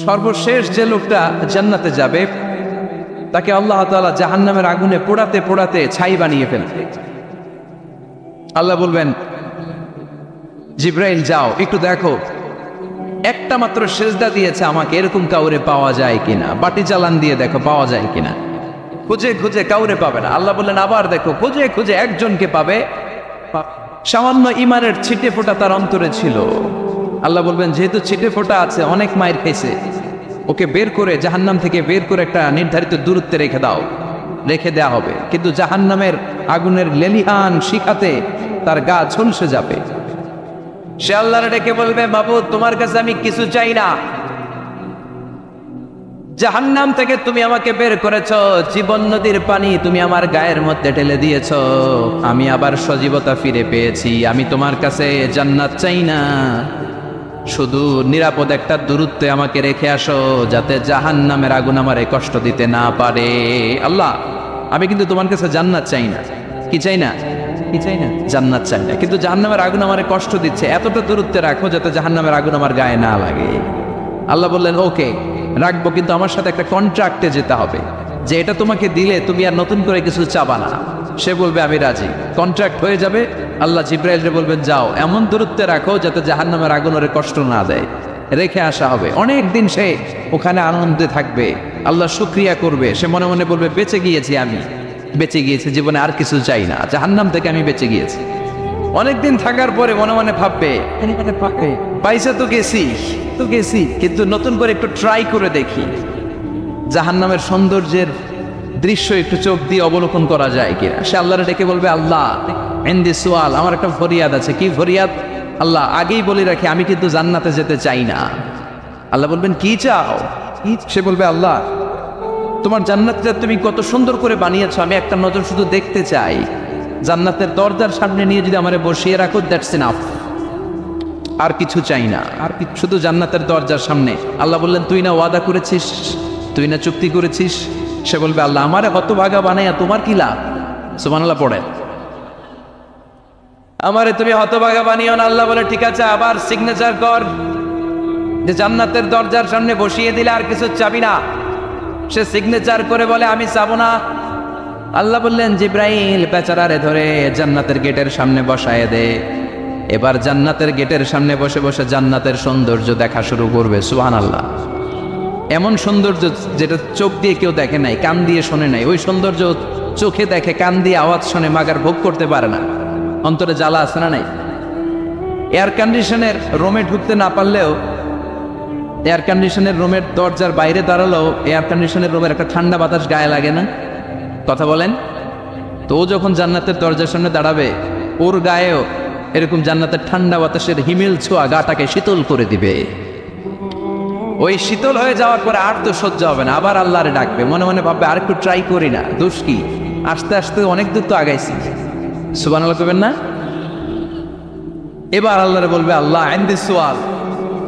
সর্বশেষ যে লোকটা জান্নাতে যাবে তাকে আল্লাহ তাআলা জাহান্নামের আগুনে পোড়াতে পোড়াতে ছাই বানিয়ে ফেলবে। আল্লাহ বলবেন, জিব্রাইল যাও একটু দেখো, একটা মাত্র সেজদা দিয়েছে আমাকে, এরকম কাউরে পাওয়া যায় কিনা, বাটি চালান দিয়ে দেখো পাওয়া যায় কিনা। খুঁজে খুঁজে কাউরে পাবে না। আল্লাহ বললেন আবার দেখো, খুঁজে খুঁজে একজনকে পাবে, সামান্য ইমানের ছিটে ফোঁটা তার অন্তরে ছিল। আল্লাহ বলবেন যেহেতু ছিটে ফোঁটা আছে, অনেক মায়ের খেয়েছে, ওকে বের করে জাহান্নাম থেকে বের করে একটা নির্ধারিত দূরত্বে রেখে দাও, রেখে দেয়া হবে। কিন্তু জাহান্নামের আগুনের লেলিহান শিখাতে তার গা ঝলসে যাবে। সে আল্লাহর ডেকে বলবে, মাবুদ তোমার কাছে আমি কিছু চাই না, জাহান্নাম থেকে তুমি আমাকে বের করেছো, জীবন নদীর পানি তুমি আমার গায়ের মধ্যে ঢেলে দিয়েছো, আমি আবার সজীবতা ফিরে পেয়েছি, আমি তোমার কাছে জান্নাত চাই না, শুধু নিরাপদ একটা দূরত্বে আমাকে রেখে আসো, যাতে জাহান্নামের আগুন আমারে কষ্ট দিতে না পারে। আল্লাহ আমি কিন্তু তোমার কাছে জান্নাত চাই না। কি চাই না? কি চাই না? জান্নাত চাই না, কিন্তু জাহান্নামের আগুন আমারে কষ্ট দিচ্ছে, এতটা দূরত্বে রাখো যাতে জাহান্নামের আগুন আমার গায়ে না লাগে। আল্লাহ বললেন ওকে রাখবো, কিন্তু আমার সাথে একটা কন্ট্রাক্টে যেতে হবে, যে এটা তোমাকে দিলে তুমি আর নতুন করে কিছু চাবা না। সে বলবে আমি রাজি, কন্ট্রাক্ট হয়ে যাবে। আল্লাহ জিব্রাইলকে বলবেন যাও এমন দূরত্বে রাখো যাতে জাহান্নামের আগুন ওরে কষ্ট না দেয়, রেখে আসা হবে। অনেক দিন সে ওখানে আনন্দে থাকবে, আল্লাহ শুকরিয়া করবে, সে মনে মনে বলবে বেঁচে গিয়েছি, আমি বেঁচে গিয়েছি, জীবনে আর কিছু চাই না, জাহান্নাম থেকে আমি বেঁচে গিয়েছি। অনেকদিন থাকার পরে মনে মনে ভাববে পয়সা তো গেছি, কিন্তু নতুন করে একটু ট্রাই করে দেখি, জাহান্নামের সৌন্দর্যের দৃশ্য একটু চোখ দিয়ে অবলোকন করা যায় কিনা। সে আল্লাহরে ডেকে বলবে আল্লাহ ইনদি সুয়াল, আমার একটা ফরিয়াদ আছে। কি ফরিয়াদ? আল্লাহ আগেই বলে রাখি আমি কিন্তু জান্নাতে যেতে চাই না। আল্লাহ বলবেন কি চাও? সে বলবে আল্লাহ তোমার জান্নাতটা তুমি কত সুন্দর করে বানিয়েছো, আমি একটা নজর শুধু দেখতে চাই, জান্নাতের দরজার সামনে নিয়ে যদি আমারে বসিয়ে রাখো, দ্যাটস এনাফ, আর কিছু চাই না, আর শুধু জান্নাতের দরজার সামনে। আল্লাহ বললেন তুই না ওয়াদা করেছিস, তুই না চুক্তি করেছিস। সে বলবে আল্লাহ আমারে হতভাগা বানাইয়া তোমার কি লাভ? সুবহানাল্লাহ পড়ে, আমারে তুমি হতভাগা বানিও না। আল্লাহ বলে ঠিক আছে, আবার সিগনেচার কর যে জান্নাতের দরজার সামনে বসিয়ে দিলে আর কিছু চাবি না। সে সিগনেচার করে বলে আমি চাবো না। আল্লাহ বললেন জিব্রাইল বেচারারে ধরে জান্নাতের গেটের সামনে বসায় দে। এবার জান্নাতের গেটের সামনে বসে বসে জান্নাতের সৌন্দর্য দেখা শুরু করবে। সুবহানাল্লাহ, এমন সৌন্দর্য যেটা চোখ দিয়ে কেউ দেখে নাই, কান দিয়ে শোনে নাই, ওই সৌন্দর্য চোখে দেখে, কান দিয়ে আওয়াজ শোনে, মাগার ভোগ করতে পারে না, অন্তরে জ্বালা আছে না নাই? এয়ার কন্ডিশনের রুমে ঢুকতে না পারলেও, এয়ার কন্ডিশনের রুমের দরজার বাইরে দাঁড়ালেও এয়ার কন্ডিশনের রুমের একটা ঠান্ডা বাতাস গায়ে লাগে না? কথা বলেন তো। ও যখন জান্নাতের দরজার সামনে দাঁড়াবে, ওর গায়েও এরকম জান্নাতের ঠান্ডা বাতাসের হিমেল ছোঁয়া গাটাকে শীতল করে দিবে। ওই শীতল হয়ে যাওয়ার পরে আর তো সহ্য হবে না, আবার আল্লাহরে ডাকবে, মনে মনে ভাববে আর একটু ট্রাই করি না, দোষ কি, আস্তে আস্তে অনেক দূর তো আগাইছি। সুবহানাল্লাহ করবেন না? এবার আল্লাহরে বলবে আল্লাহ ইনদি সুয়াল,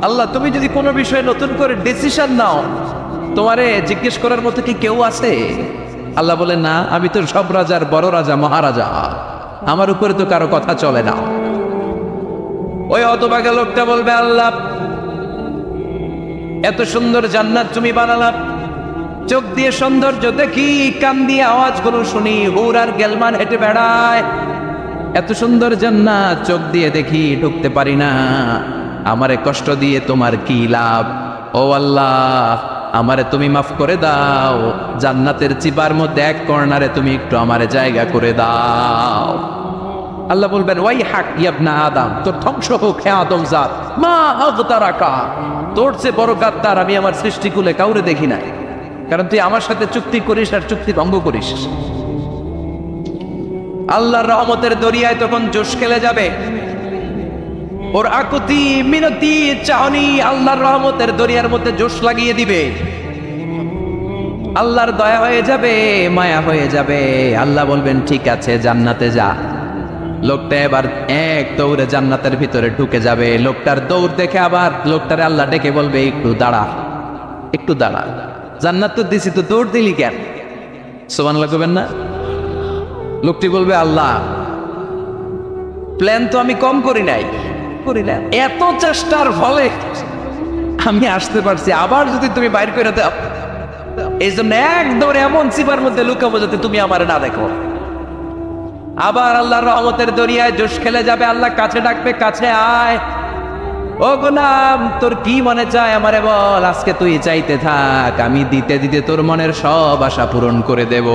আল্লাহ তুমি যদি কোনো বিষয়ে নতুন করে ডিসিশন নাও, তোমারে জিজ্ঞেস করার মতো কি কেউ আছে? আল্লাহ বলে না, আমি তো সব রাজার বড় রাজা, মহারাজা, আমার উপরে তো কারো কথা চলে না। ওই হতভাগা লোকটা বলবে আল্লাহ এত সুন্দর জান্নাত তুমি বানালাম, চোখ দিয়ে সৌন্দর্য দেখি, কান দিয়ে আওয়াজগুলো শুনি, হুর আর গেলমান হেঁটে বেড়ায়, এত সুন্দর জান্নাত চোখ দিয়ে দেখি, ঢুকতে পারি না, আমারে কষ্ট দিয়ে তোমার কি লাভ? ও আল্লাহ আমারে তুমি মাফ করে দাও, জান্নাতের চিপার মধ্যে এক কর্নারে তুমি একটু আমারে জায়গা করে দাও। আল্লাহ বলবেন ওয়াই হাক ইবনা আদম, তোর ধ্বংস হোক হে আদম জাত, মা আগতারাকা, তোর চেয়ে বড় গাদ্দার আমি আমার সৃষ্টিকুলে কাউরে দেখি নাই, কারণ তুই আমার সাথে চুক্তি করিস আর চুক্তি ভঙ্গ করিস। আল্লাহর রহমতের দরিয়ায় তখন জোশ খেলে যাবে, ওর আকুতি মিনতি চাহনি আল্লাহর রহমতের দরিয়ার মধ্যে জোশ লাগিয়ে দিবে। আল্লাহর দয়া হয়ে যাবে, মায়া হয়ে যাবে। আল্লাহ বলবেন ঠিক আছে জান্নাতে যা। লোকটা এবার এক দৌড়ে জান্নাতের ভিতরে ঢুকে যাবে। লোকটার দৌড় দেখে আবার লোকটারে আল্লাহ ডেকে বলবে একটু দাঁড়া, একটু দাঁড়া, জান্নাত তো দিছি, তো দৌড় দিলি কেন? সুবহানাল্লাহ করবেন না? লোকটি বলবে আল্লাহ প্ল্যান তো আমি কম করি নাই, এত চেষ্টার ফলে আমি আসতে পারছি, আবার যদি তুমি বাইর করে দাও, এই জন্য একদম এমন সিপার মধ্যে লুকাবো যাতে তুমি আমার না দেখো। আবার আল্লাহর রহমতের দরিয়ায় জোশ খেলে যাবে, আল্লাহ কাছে ডাকবে, কাছে আয়, ও গোলাম তোর কি মনে চায় আমারে বল, আজকে তুই চাইতে থাক, আমি দিতে দিতে তোর মনের সব আশা পূরণ করে দেব।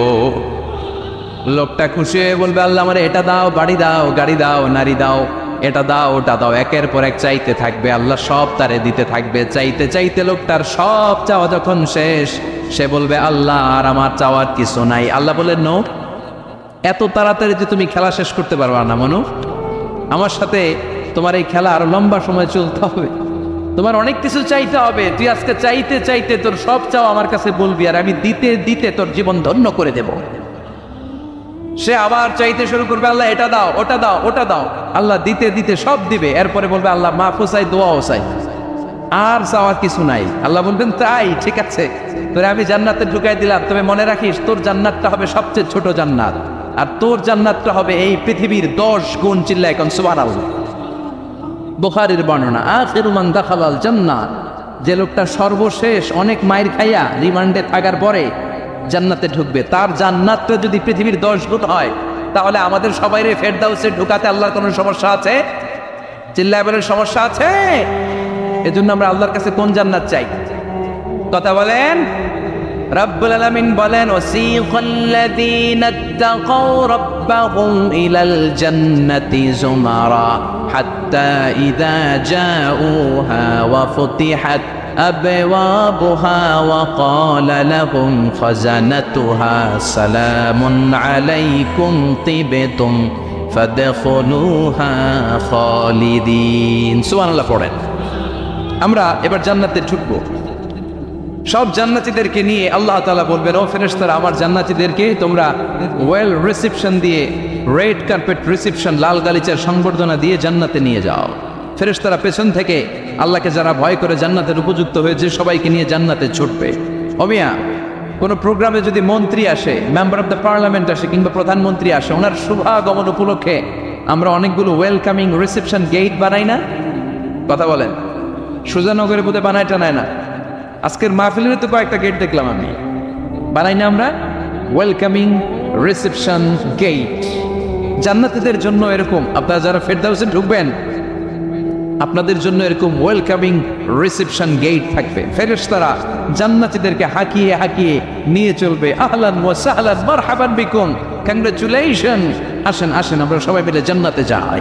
লোকটা খুশি হয়ে বলবে, আল্লাহ আমারে এটা দাও, বাড়ি দাও, গাড়ি দাও, নারী দাও, এটা দাও, ওটা দাও, একের পর এক চাইতে থাকবে, আল্লাহ সব তারে দিতে থাকবে। চাইতে চাইতে লোকটার সব চাওয়া যখন শেষ, সে বলবে, আল্লাহ আর আমার চাওয়ার কিছু নাই। আল্লাহ বলেন, নো, এত তাড়াতাড়ি যে তুমি খেলা শেষ করতে পারবা না মনু, আমার সাথে তোমার এই খেলা আরো লম্বা সময় চলতে হবে, তোমার অনেক কিছু চাইতে হবে। তুই আজকে চাইতে চাইতে তোর সব চাও আমার কাছে বলবি, আর আমি দিতে দিতে তোর জীবন ধন্য করে দেব। সে আবার চাইতে শুরু করবে, আল্লাহ এটা দাও, ওটা দাও, ওটা দাও, আল্লাহ দিতে দিতে সব দিবে। এরপরে বলবে, আল্লাহ মাফও চাই, দোয়াও চাই, আর চাওয়ার কিছু নাই। আল্লাহ বলবেন, তাই ঠিক আছে, তোরে আমি জান্নাতে ঢুকাই দিলাম, তবে মনে রাখিস তোর জান্নাতটা হবে সবচেয়ে ছোট জান্নাত, আর তোর জান্নাতটা হবে এই পৃথিবীর 10 গুণ। চিল্লা এখন সুবহানাল্লাহ। বুখারীর বর্ণনা, আখিরু মান দাখালাল জান্নাত, যে লোকটা সর্বশেষ অনেক মাইর খাইয়া রিমান্ডে থাকার পরে জান্নাতে ঢুকবে, তার জান্নাতটা যদি পৃথিবীর 10 গুণ হয়, তাহলে আমাদের সবাইরে ফেরদাউসে ঢুকাতে আল্লাহর কোনো সমস্যা আছে? চিল্লায় বলেন, সমস্যা আছে? এজন্য আমরা আল্লাহর কাছে কোন জান্নাত চাই? কথা বলেন। রব্বুল আলামিন বলেন, ওয়াসিকাল্লাযীনা ইত্তাকাউ রাব্বাহুম ইলাল জান্নাতি যুমারা হাত্তা ইযা জাউহা ওয়া ফুতিহাত আবওয়াবুহা ওয়া ক্বালা লাহুম খাজানাতুহা সালামুন আলাইকুম তিবতুম ফাদখুলুহা খালিদিন। সুবহানাল্লাহ পড়েন। আমরা এবার জান্নাতে ঢুকবো, সব জান্নাতীদেরকে নিয়ে আল্লাহ তাআলা বলবেন, ও ফেরেশতারা, আমার জান্নাতীদেরকে তোমরা ওয়েল রিসেপশন দিয়ে, রেড কার্পেট রিসেপশন, লাল গালিচার সংবর্ধনা দিয়ে জান্নাতে নিয়ে যাও। ফেরেশতারা পেছন থেকে আল্লাহকে যারা ভয় করে জান্নাতের উপযুক্ত হয়েছে সবাইকে নিয়ে জান্নাতে ছুটবে। অমিয়া, কোনো প্রোগ্রামে যদি মন্ত্রী আসে, মেম্বার অফ দ্য পার্লামেন্ট আসে, কিংবা প্রধানমন্ত্রী আসে, ওনার শুভাগমন উপলক্ষে আমরা অনেকগুলো ওয়েলকামিং রিসেপশন গেট বানাই না? কথা বলেন। সুজানগরে বোধহয় বানায় টানায় না? আজকের মাহফিলের তো কয়েকটা গেট দেখলাম আমি, বানাই না আমরা? ওয়েলকামিং রিসেপশন গেট জান্নাতীদের জন্য এরকম। আপনারা যারা ফেরদাউসে ঢুকবেন, আপনাদের জন্য এরকম ওয়েলকামিং রিসেপশন গেট থাকবে। ফেরেশতারা জান্নাতীদেরকে হাঁকিয়ে হাঁকিয়ে নিয়ে চলবে, আহলান ওয়া সাহলান মারহাবান বিকুম, কংগ্রাচুলেশন, আসেন আসেন আমরা সবাই মিলে জান্নাতে যাই।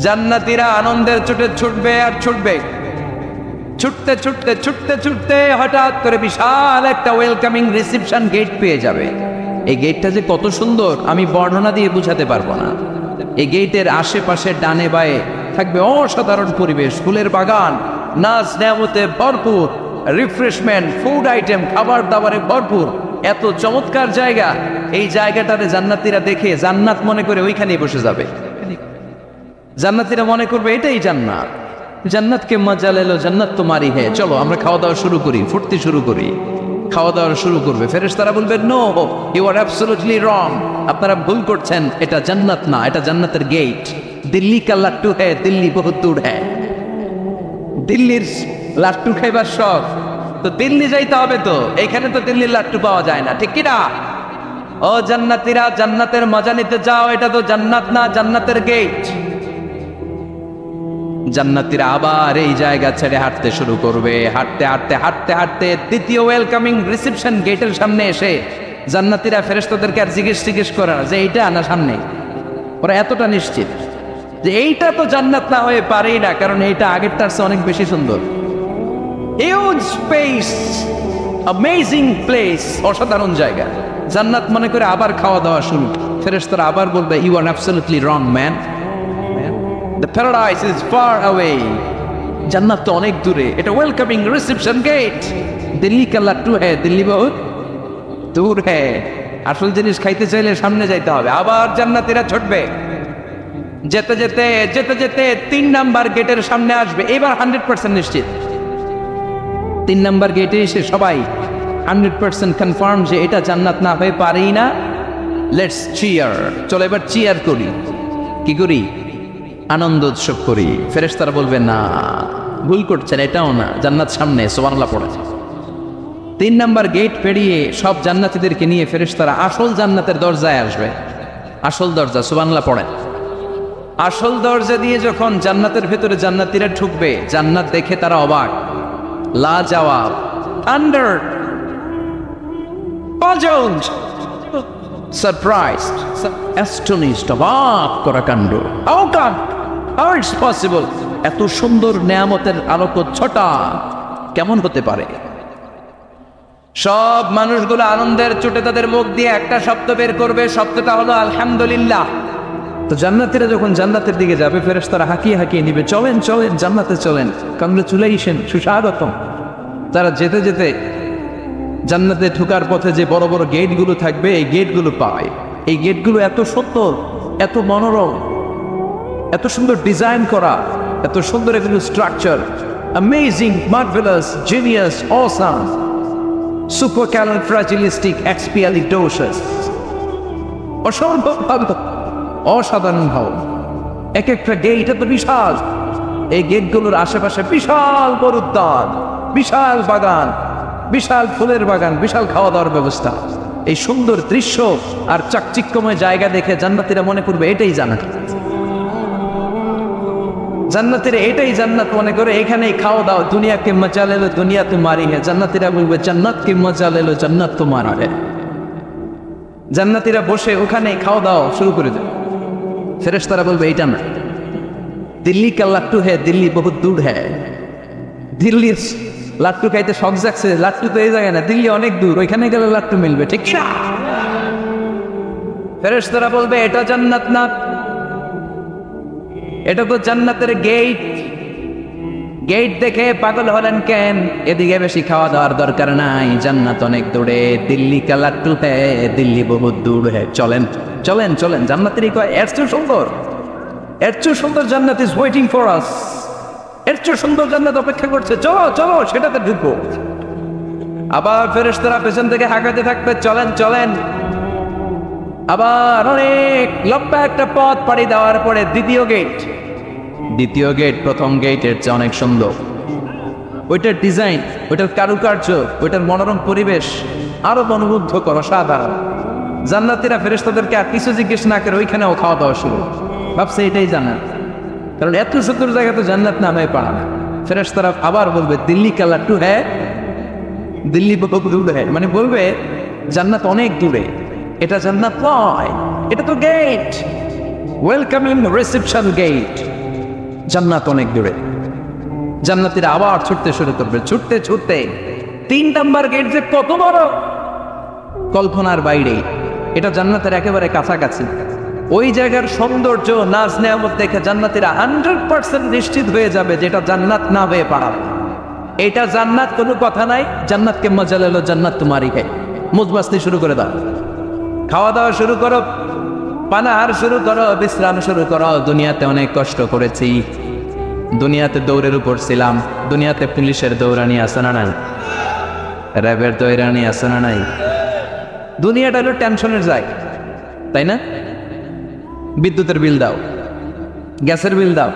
জান্নাতীরা আনন্দের চোটে ছুটবে আর ছুটবে, ছুটতে ছুটতে ছুটতে ছুটতে হঠাৎ করে বিশাল একটা ওয়েলকামিং রিসেপশন গেট পেয়ে যাবে। এই গেটটা যে কত সুন্দর আমি বর্ণনা দিয়ে বুঝাতে পারবো না। এই গেটের আশেপাশে ডানে বায়ে থাকবে অসাধারণ পরিবেশ, ফুলের বাগান, নাচ নেয়ামতে ভরপুর, রিফ্রেশমেন্ট, ফুড আইটেম, খাবার দাবারে ভরপুর, এত চমৎকার জায়গা। এই জায়গাটাতে জান্নাতীরা দেখে জান্নাত মনে করে ওইখানেই বসে যাবে। জান্নাতীরা মনে করবে এটাই জান্নাত, জান্নাতকে মজা লেলো, জান্নাত তোমারই হে, চলো আমরা খাওয়া দাওয়া শুরু করি, ফুর্তি শুরু করি। খাওয়া দাওয়া শুরু করবে। ফেরেশতারা বলবে, no, you are absolutely wrong, আপনারা ভুল করছেন, এটা জান্নাত না, এটা জান্নাতের গেট। দিল্লি কা লাট্টু হ্যায়, দিল্লি বহুত দূর হ্যায়। দিল্লির লাট্টু খাইবার শখ তো দিল্লি যাইতে হবে, তো এখানে তো দিল্লির লাট্টু পাওয়া যায় না, ঠিক কিনা? ও জান্নাতীরা, জান্নাতের মজা নিতে যাও, এটা তো জান্নাত না, জান্নাতের গেট। জান্নাতীরা আবার এই জায়গা ছেড়ে হাঁটতে শুরু করবে। হাঁটতে হাঁটতে হাঁটতে হাঁটতে দ্বিতীয় ওয়েলকামিং রিসেপশন গেটের সামনে এসে জান্নাতীরা ফেরেশতাদেরকে আর জিজ্ঞেস করে না যে এইটা না সামনে, ওরা এতটা নিশ্চিত যে এইটা তো জান্নাত না হয়ে পারেই না, কারণ এইটা আগেরটার চেয়ে অনেক বেশি সুন্দর। হিউজ স্পেস, অ্যামেজিং প্লেস, অসাধারণ জায়গা। জান্নাত মনে করে আবার খাওয়া দাওয়া শুরু। ফেরেশতারা আবার বলবে, you are absolutely wrong man, the paradise is far away, জান্নাত তো অনেক দূরে, এটা ওয়েলকামিং রিসেপশন গেট। দিল্লি কা লাট্টু হ্যায়, দিল্লি বহুত দূর হ্যায়। আসল জিনিস খাইতে চাইলে সামনে যাইতে হবে। আবার জান্নাতীরা ছুটবে, যেতে যেতে যেতে যেতে 3 নাম্বার গেটের সামনে আসবে। এবার 100% নিশ্চিত, 3 নাম্বার গেটে এসে সবাই 100% কনফার্ম যে এটা জান্নাত না হয়ে পারেই না। লেটস চিয়ার, চলো এবার চিয়ার করি। কি করি? আনন্দ উৎসব করি। ফেরেশতারা বলবে, না, ভুল করছেন, এটাও না, জান্নাত সামনে, সুবহানাল্লাহ পড়েছে। 3 নাম্বার গেট পেরিয়ে সব জান্নাতীদেরকে নিয়ে ফেরেশতারা আসল জান্নাতের দরজায় আসবে। আসল দরজা, সুবহানাল্লাহ পড়েন। আসল দরজা দিয়ে যখন জান্নাতের ভেতরে জান্নাতীরা ঢুকবে, জান্নাত দেখে তারা অবাক, লা জবাব, আন্ডার, পাজলড, সারপ্রাইজড, অ্যাস্টনিশড, অবাক করা কাণ্ড। How come, how it's possible, এত সুন্দর নেয়ামতের আলোকচ্ছটা কেমন হতে পারে? সব মানুষগুলো আনন্দের চোটে তাদের মুখ দিয়ে একটা শব্দ বের করবে, শব্দটা হলো আলহামদুলিল্লাহ। তো জান্নাতীরা যখন জান্নাতের দিকে যাবে, ফেরেশতারা হাঁকিয়ে হাঁকিয়ে নিবে, চলেন চলেন জান্নাতে চলেন, কংগ্রেচুলেশন, সুস্বাগতম। তারা যেতে যেতে জান্নাতে ঢোকার পথে যে বড় বড় গেটগুলো থাকবে, এই গেটগুলো পায়। এই গেটগুলো এত সুন্দর, এত মনোরম, এত সুন্দর ডিজাইন করা, এত সুন্দর এগুলো structure, amazing, marvellous, genius, awesome, supercalifragilisticexpialidocious, অসম্ভব ভালো, অসাধারণ ভালো। এক একটা গেট এত বিশাল, এই গেটগুলোর আশেপাশে বিশাল বড় উদ্যান, বিশাল বাগান, বিশাল ফুলের বাগান, বিশাল খাওয়া দাওয়ার ব্যবস্থা। এই সুন্দর দৃশ্য আর চাকচিক্যময় জায়গা দেখে জান্নাতীরা মনে করবে এটাই জান্নাত। জান্নাতীরা এটাই জান্নাত মনে করে, এখানেই খাওয়া দাও। দুনিয়া কে মজা লে লো, দুনিয়া তোমারি হে। জান্নাতীরা বলবে জান্নাত কে মজা লে লো, জান্নাত তোমারা হে। জান্নাতীরা বসে ওখানেই খাওয়া দাওয়া শুরু করে দেবে। ফেরেশতারা বলবে এইটা না, দিল্লি কা লাট্টু হে, দিল্লি বহুত দূর হ্যাঁ। দিল্লির লাট্টু খাইতে শখ জাগছে, লাট্টু তো এই জায়গায় না, দিল্লি অনেক দূর, ওইখানে গেলে লাট্টু মিলবে, ঠিক না? ফেরেশতারা বলবে এটা জান্নাত না, এটা তো জান্নাতের গেট। গেট দেখে পাগল হলেন কেন? এদিকে বেশি খাওয়া দাওয়ার দরকার নাই, জান্নাত অনেক দূরে। দিল্লি কা লাট্টু হে, দিল্লি বহুত দূর হে। চলেন চলেন চলেন, জান্নাতেরই কয় এর চেয়ে সুন্দর, এর চেয়ে সুন্দর জান্নাত ইজ ওয়েটিং ফর আস, এর চেয়ে সুন্দর জান্নাত অপেক্ষা করছে, চলো চলো সেটাতে ঢুকবো। আবার ফেরেশতারা পেছন থেকে হাঁকাতে থাকবে, চলেন চলেন। আবার অনেক লম্বা একটা পথ পাড়ি দেওয়ার পরে দ্বিতীয় গেট। দ্বিতীয় গেট প্রথম গেটের চেয়ে অনেক সুন্দর। ওইটার ডিজাইন, ওইটার কারুকার্য, ওইটার মনোরম পরিবেশ আরো মনোমুগ্ধ করো, সাধারণ। জান্নাতীরা ফেরেশতাদেরকে আর কিছু জিজ্ঞেস না করে ওইখানেও খাওয়া দাওয়া শুরু। ভাবছে এটাই জান্নাত, কারণ এত সুন্দর জায়গা তো জান্নাত নামে পাড়া না। ফেরেশতারা আবার বলবে দিল্লি কা লাট্টু হ্যাঁ, দিল্লি বহুত দূর হ্যাঁ, মানে বলবে জান্নাত অনেক দূরে, এটা জান্নাত নয়, এটা তো গেট, ওয়েলকামিং রিসেপশন গেট, জান্নাত অনেক দূরে। জান্নাতীরা আবার ছুটতে শুরু করবে, ছুটতে ছুটতে 3 নাম্বার গেট যে কত বড়, কল্পনার বাইরে। এটা জান্নাতের একেবারে কাছাকাছি। ওই জায়গার সৌন্দর্য, নাজ নেয়ামত দেখে জান্নাতীরা 100% নিশ্চিত হয়ে যাবে যে এটা জান্নাত না হয়ে পাড়াবে। এটা জান্নাত, কোনো কথা নাই। জান্নাতকে মজা লেলো, জান্নাত তোমারই হে। মুজবাস্তি শুরু করে দাও, খাওয়া দাওয়া শুরু করো, পানাহার শুরু করো, বিশ্রাম শুরু করো। দুনিয়াতে অনেক কষ্ট করেছি, দুনিয়াতে দৌড়ের উপর ছিলাম, দুনিয়াতে পুলিশের দৌড়ানি আছে না নাই, র্যাবের দৌড়ানি আছে না নাই। দুনিয়াটা হলো টেনশনের জায়গা, তাই না? বিদ্যুতের বিল দাও, গ্যাসের বিল দাও,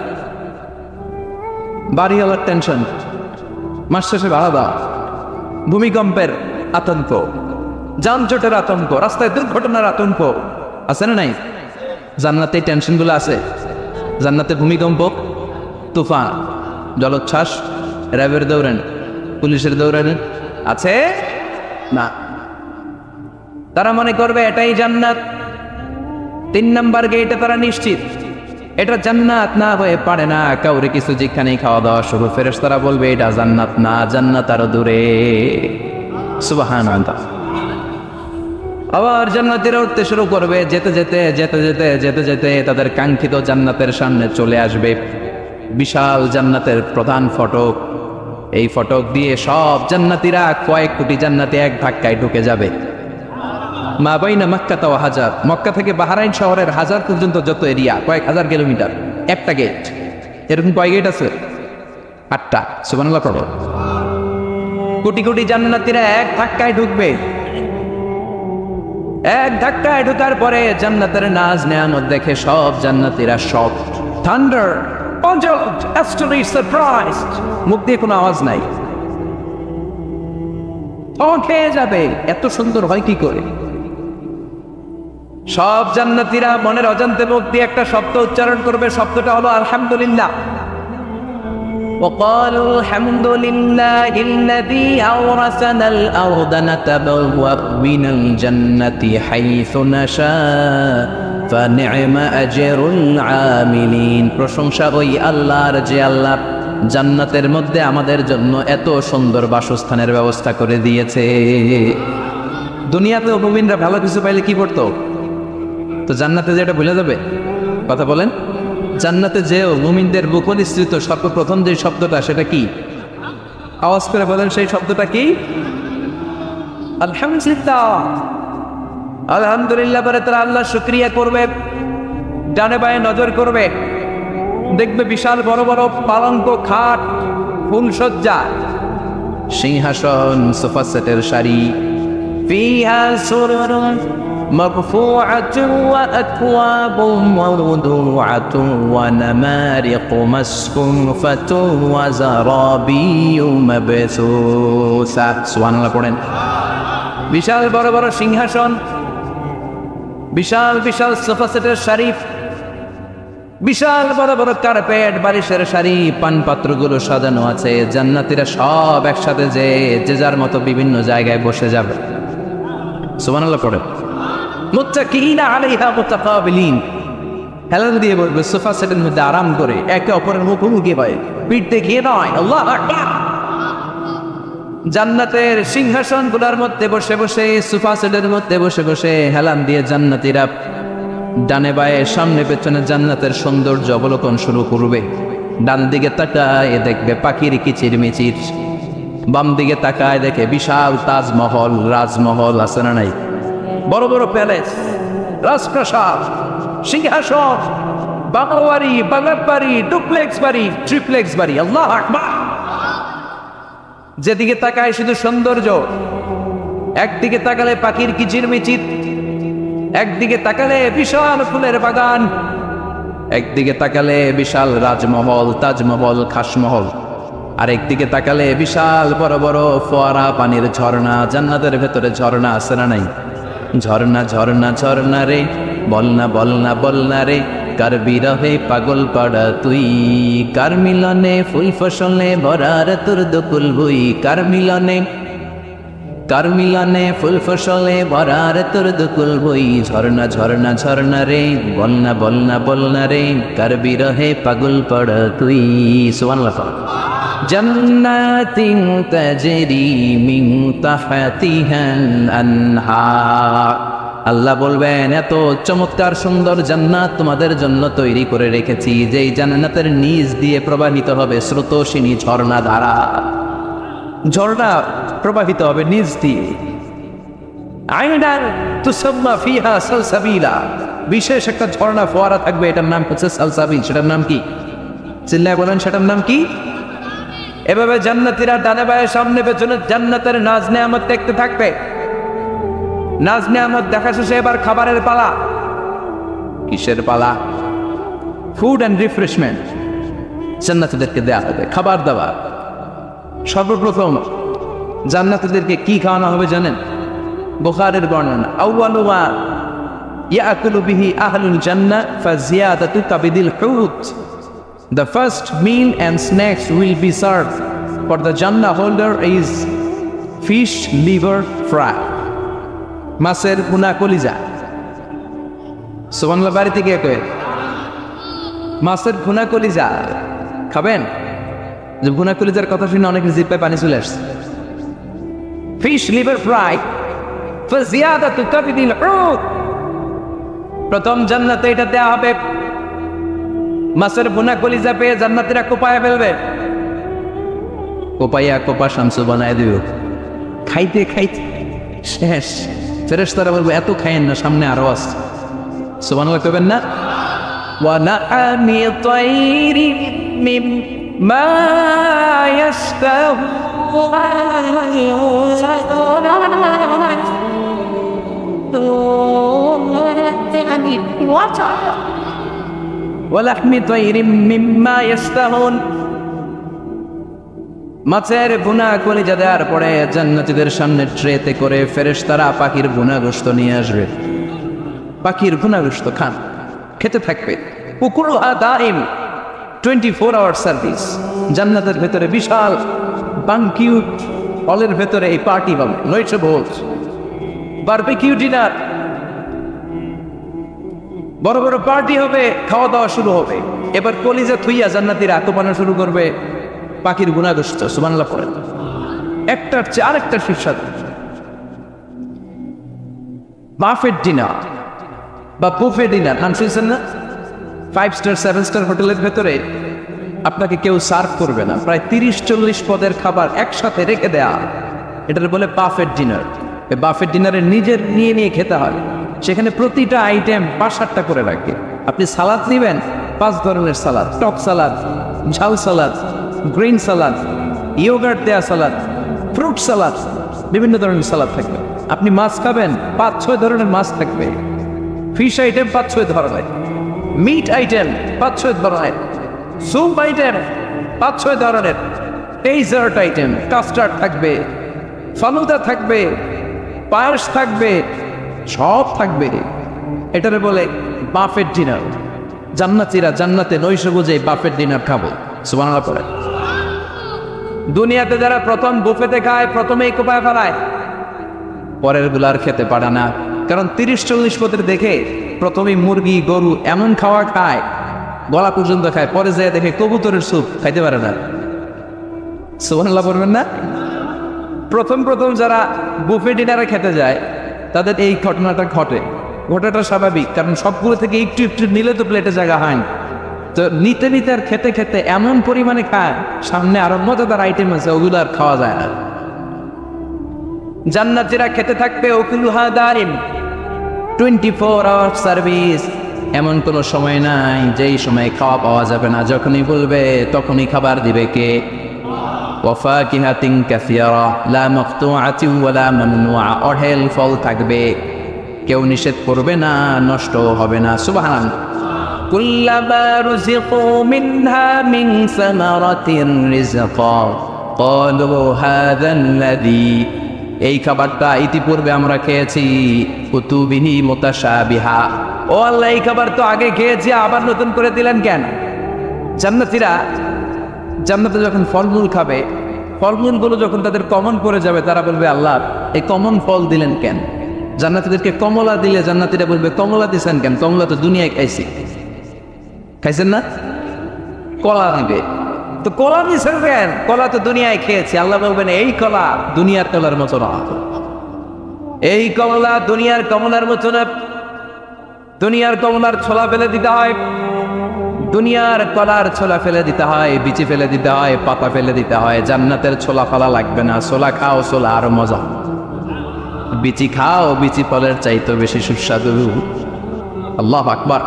বাড়ি হওয়ার টেনশন, মাস শেষে ভাড়া দাও, ভূমিকম্পের আতঙ্ক, যানজটের আতঙ্ক, রাস্তায় দুর্ঘটনার আতঙ্ক আছে না নাই? জান্নাতে এই টেনশনগুলো আছে। জান্নাতে ভূমিকম্প, তুফান, জলোচ্ছ্বাস, র্যাবের দৌড়ান, পুলিশের দৌড়ান আছে না। তারা মনে করবে এটাই জান্নাত। 3 নাম্বার গেটে তারা নিশ্চিত এটা জান্নাত না হয়ে পারে না। কাউরে কিছু যেখানেই খাওয়া দাওয়া শুরু, ফেরেশতারা বলবে এটা জান্নাত না, জান্নাত আরো দূরে। সুবহানাল্লাহ। আবার জান্নাতীরা উঠতে শুরু করবে, যেতে যেতে যেতে যেতে যেতে যেতে তাদের কাঙ্ক্ষিত জান্নাতের সামনে চলে আসবে। বিশাল জান্নাতের প্রধান ফটক। এই ফটক দিয়ে সব জান্নাতীরা, কয়েক কোটি জান্নাতি এক ধাক্কায় ঢুকে যাবে। মা বাইনা মক্কা তাও হাজার, মক্কা থেকে বাহরাইন শহরের হাজার পর্যন্ত যত এরিয়া, কয়েক হাজার কিলোমিটার, একটা গেট। এরকম কয় গেট আছে? 8টা। সুবহানাল্লাহ পড়ো। কোটি কোটি জান্নাতীরা এক ধাক্কায় ঢুকবে। এক ধাক্কায় ঢোকার পরে জান্নাতের নাজ নেয়ামত দেখে সব জান্নাতীরা shock. Thunder, puzzled, astonished, surprised. মুখ দিয়ে কোনো আওয়াজ নাই। তখন খেয়ে যাবে, এত সুন্দর হয় কি করে? সব জান্নাতীরা মনের অজান্তে মুখ দিয়ে একটা শব্দ উচ্চারণ করবে, শব্দটা হলো আলহামদুলিল্লাহ। وقالوا الحمد لله الذي أورثنا الأرض نتبوأ من الجنة حيث نشاء فنعم أجر العاملين। প্রশংসা ওই আল্লাহর যে আল্লাহ জান্নাতের মধ্যে আমাদের জন্য এত সুন্দর বাসস্থানের ব্যবস্থা করে দিয়েছে। দুনিয়াতেও মুমিনরা ভালো কিছু পাইলে কি করতো? তো জান্নাতে যেটা ভুলে যাবে? কথা বলেন। জান্নাতে যেও মুমিনদের বুক নিঃসৃত সর্বপ্রথম যে শব্দটা, সেটা কি? আওয়াজ করে বলেন, সেই শব্দটা কি? আলহামদুলিল্লাহ। আলহামদুলিল্লাহ বলে তারা আল্লাহ শুকরিয়া করবে, ডানে বায়ে নজর করবে, দেখবে বিশাল বড় বড় পালঙ্ক, খাট, ফুলসজ্জা, সিংহাসন, সোফা সেটের সারি, ফিহা সুরুরুন মারফুআতুন ওয়া আকওয়াবুন মাওদুআতুন ওয়া নামারিকু মাসফুফাতুন ওয়া যারাবিয়্যু মাবসুসা। সুবহানাল্লাহ পড়েন। বিশাল বড় বড় সিংহাসন, বিশাল বিশাল সোফা সেটের সারি, বিশাল বড় বড় কার্পেট, বালিশের সারি, পানপাত্রগুলো সাজানো আছে। জান্নাতীরা সব একসাথে যে যার মতো বিভিন্ন জায়গায় বসে যাবে। সুবহানাল্লাহ পড়ে। মুত্তাকিনা আলাইহা মুতাকাবিলিন, হেলান দিয়ে বলবে সোফা সেটের মধ্যে আরাম করে, একে অপরের মুখোমুখি হয়, পিঠ দেখিয়ে নয়। আল্লাহু আকবার। জান্নাতের সিংহাসনগুলোর মধ্যে বসে বসে, সোফা সেটের মধ্যে বসে বসে হেলান দিয়ে জান্নাতীরা ডানে বায়ে সামনে পেছনে জান্নাতের সৌন্দর্য অবলোকন শুরু করবে। ডান দিকে তাকায় দেখবে পাখির কিচিরমিচির, বাম দিকে তাকায় দেখে বিশাল তাজমহল, রাজমহল আছে না নাই? বড় বড় প্যালেস, রাজপ্রাসাদ, সিংহাসন, বাংলা বাড়ি, বাংলার বাড়ি, ডুপ্লেক্স বাড়ি, ট্রিপ্লেক্স বাড়ি। আল্লাহু আকবার। যেদিকে তাকায় শুধু সৌন্দর্য। একদিকে তাকালে পাখির কিচিরমিচির, একদিকে তাকালে বিশাল ফুলের বাগান, একদিকে তাকালে বিশাল রাজমহল, তাজমহল, খাসমহল, আর একদিকে তাকালে বিশাল বড় বড় ফোয়ারা, পানির ঝর্ণা। জান্নাতের ভেতরে ঝর্ণা আছে না নাই? ঝর্ণা ঝর্ণা ঝর্ণা রে, বলনা বলনা বলনা রে, কার বিরহে পাগল পাড়া তুই, কার মিলনে ফুল ফসলে ভরার তোর দুকুল ভুই, কার মিলনে, কার মিলনে ফুল ফসলে ভরার তোর দুকুল ভুই। ঝর্ণা ঝর্ণা ঝর্ণা রে, বলনা বলনা বলনা রে, কার বিরহে পাগল পাড়া তুই। সুবহানাল্লাহ। জান্নাতিন তাজরি মিন তাহতিহাল আনহার। আল্লাহ বলবেন, এত চমৎকার সুন্দর জান্নাত তোমাদের জন্য তৈরি করে রেখেছি, যেই জান্নাতের নিচ দিয়ে প্রবাহিত হবে স্রোতস্বিনী ঝর্ণা ধারা। ঝর্ণা প্রবাহিত হবে নিচ দিয়ে। আইনান তুসাম্মা ফিহা সালসাবিলা, বিশেষ একটা ঝর্ণা ফোয়ারা থাকবে, এটার নাম হচ্ছে সালসাবিল। সেটার নাম কি? চিল্লায় বলেন, সেটার নাম কি? এভাবে জান্নাতীরা ডানে বায়ে সামনে পেছনে জান্নাতের নাজ নেয়ামত দেখতে থাকবে। নাজ নেয়ামত দেখা শেষে এবার খাবারের পালা। কিসের পালা? ফুড অ্যান্ড রিফ্রেশমেন্ট জান্নাতীদেরকে দেয়া হবে, খাবার দাবার। সর্বপ্রথম জান্নাতীদেরকে কি খাওয়ানো হবে জানেন? বুখারীর বর্ণনা, আউয়ালু মা ইয়াকুলু বিহি আহলুল জান্নাহ ফাজিয়াদাতু কাবিদিল হুত। The first meal and snacks will be served for the Jannah holder is fish liver fry, মাছের ভুনা কলিজা। সুবহানাল্লাহ। বাড়িতে গিয়ে কয়ে মাছের ভুনা কলিজা খাবেন? যে ভুনা কলিজার কথা শুনে অনেকের জিহ্বায় পানি চলে আসছে। ফিশ লিভার ফ্রাই ফাজিয়াদাতু কাবিদিল হুত, প্রথম জান্নাতে এটা দেয়া হবে। মাছের ভুনা কলিজা পেয়ে জান্নাতীরা কোপায় ফেলবে, কোপাইয়া কোপা শামসু বানায় দিও। খাইতে খাইতে শেষ। ফেরেশতারা বলবে, এত খাইয়েন না, সামনে আরো আছে। সুবহানাল্লাহ কইবেন না? ওয়া নাআমি তাইরি মিম্মা ইয়াশতাহু, ওয়ালাহমি তায়রিম মিম্মা ইশতাহুন। মাছের ভুনা কলিজা দেওয়ার পরে জান্নাতীদের সামনে ট্রেতে করে ফেরেশতারা পাখির ভুনা গোশত নিয়ে আসবে। পাখির ভুনা গোশত খান, খেতে থাকবে। উকুলুহা দাইম, 24 আওয়ার সার্ভিস। জান্নাতের ভেতরে বিশাল বারবিকিউ হলের ভেতরে এই পার্টি হবে, নয়শো ভোজ বারবিকিউ ডিনার, বড় বড় পার্টি হবে, খাওয়া দাওয়া শুরু হবে। এবার কলিজা থুইয়া জান্নাতীরা আত্মপানা শুরু করবে পাখির গুনা গোশত। সুবহানাল্লাহ পড়েন। একটার চেয়ে আরেকটা সুস্বাদু। বাফেট ডিনার বা বুফে ডিনার নাম শুনছেন না? 5 স্টার 7 স্টার হোটেলের ভেতরে আপনাকে কেউ সার্ভ করবে না, প্রায় 30-40 পদের খাবার একসাথে রেখে দেয়া, এটার বলে বাফেট ডিনার। বাফেট ডিনারে নিজের নিয়ে খেতে হয়। সেখানে প্রতিটা আইটেম 5-7টা করে রাখে। আপনি সালাদ নেবেন, 5 ধরনের সালাদ, টক সালাদ, ঝাল সালাদ, গ্রিন সালাদ, ইয়োগার্ট দেয়া সালাদ, ফ্রুট সালাদ, বিভিন্ন ধরনের সালাদ থাকবে। আপনি মাছ খাবেন, 5-6 ধরনের মাছ থাকবে। ফিশ আইটেম 5-6 ধরনের, মিট আইটেম 5-6 ধরনের, স্যুপ আইটেম 5-6 ধরনের, ডেজার্ট আইটেম, কাস্টার্ড থাকবে, ফালুদা থাকবে, পায়েস থাকবে, সব থাকবে। এটারে বলে বাফেট ডিনার। জান্নাতীরা জান্নাতে নৈশ বুঝে বাফেট ডিনার খাবো। সুবহানাল্লাহ পড়ে। দুনিয়াতে যারা প্রথম বুফেতে খায় প্রথমেই কোপায় ফেলায়, পরের গুলার খেতে পারে না। কারণ 30-40 পদের দেখে প্রথমেই মুরগি গরু এমন খাওয়া খায়, গলা পর্যন্ত খায়, পরে যায় দেখে কবুতরের স্যুপ খাইতে পারে না। সুবহানাল্লাহ পড়বেন না? প্রথম যারা বুফে ডিনারে খেতে যায় তাদের এই ঘটনাটা ঘটাটা স্বাভাবিক, কারণ সবগুলো থেকে একটু একটু নিলে তো প্লেটে জায়গা হয় না। তো নিতে নিতে আর খেতে খেতে এমন পরিমাণে খায়, সামনে আরো মজাদার আইটেম আছে, ওগুলো আর খাওয়া যায় না। জান্নাতীরা খেতে থাকবে উকুলুহা দাইম, 24 আওয়ার সার্ভিস। এমন কোনো সময় নাই যেই সময় খাওয়া পাওয়া যাবে না। যখনই বলবে তখনই খাবার দিবে কে? ওয়াফাকিহাতিন কাসীরা লা মাকতুআতিন ওয়ালা মামনুআ। অঢেল ফল থাকবে, কেউ নিষেধ করবে না, নষ্ট হবে না। সুবহানাল্লাহ। কুল্লামা রুযিকু মিনহা মিন সামারাতিন রিজকা ক্বালু হাযাল্লাযী। এই খাবারটা ইতিপূর্বে আমরা খেয়েছি, কুতুবিহি মুতাশাবিহা। ও আল্লাহ, এই খাবার তো আগে খেয়েছি, আবার নতুন করে দিলেন কেন? জান্নাতীরা জান্নাতে যখন ফলমূল খাবে, ফলমূলগুলো যখন তাদের কমন পড়ে যাবে, তারা বলবে আল্লাহ এই কমন ফল দিলেন কেন? জান্নাতীদেরকে কমলা দিলে জান্নাতীরা বলবে কমলা দিছেন কেন? কমলা তো দুনিয়ায় খাইছি। খাইছেন না? কলা দিবে, তো কলা দিছেন কেন? কলা তো দুনিয়ায় খেয়েছি। আল্লাহ বলবেন এই কলা দুনিয়ার কলার মতো না, এই কমলা দুনিয়ার কমলার মতো না। দুনিয়ার কমলার ছোলা ফেলে দিতে হয়, দুনিয়ার কলার ছোলা ফেলে দিতে হয়, বিচি ফেলে দিতে হয়, পাতা ফেলে দিতে হয়। জান্নাতের ছোলা ফলা লাগবে না। ছোলা খাও, ছোলা আরো মজা। বিচি খাও, বিচি ফলের চাইতে বেশি সুস্বাদু। আল্লাহু আকবার।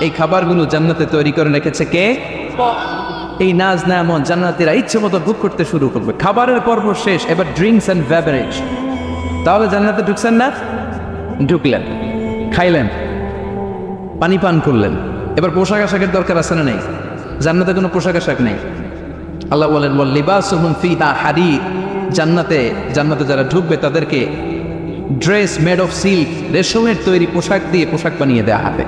এই খাবারগুলো জান্নাতে তৈরি করে রেখেছে কে? এই নাজ নেয়ামত জান্নাতীরা ইচ্ছে মতো ভোগ করতে শুরু করবে। খাবারের পর্ব শেষ, এবার ড্রিঙ্কস এন্ড বেভারেজ। তাহলে জান্নাতে ঢুকছেন না? ঢুকলেন, খাইলেন, পানি পান করলেন। এবার পোশাক আশাকের দরকার আছে না নেই? জান্নাতে কোনো পোশাক আশাক নেই। আল্লাহ বলেন লিবাসুহুম ফিহা হারির। জান্নাতে যারা ঢুকবে তাদেরকে ড্রেস মেড অফ সিল্ক, রেশমের তৈরি পোশাক দিয়ে পোশাক বানিয়ে দেওয়া হবে।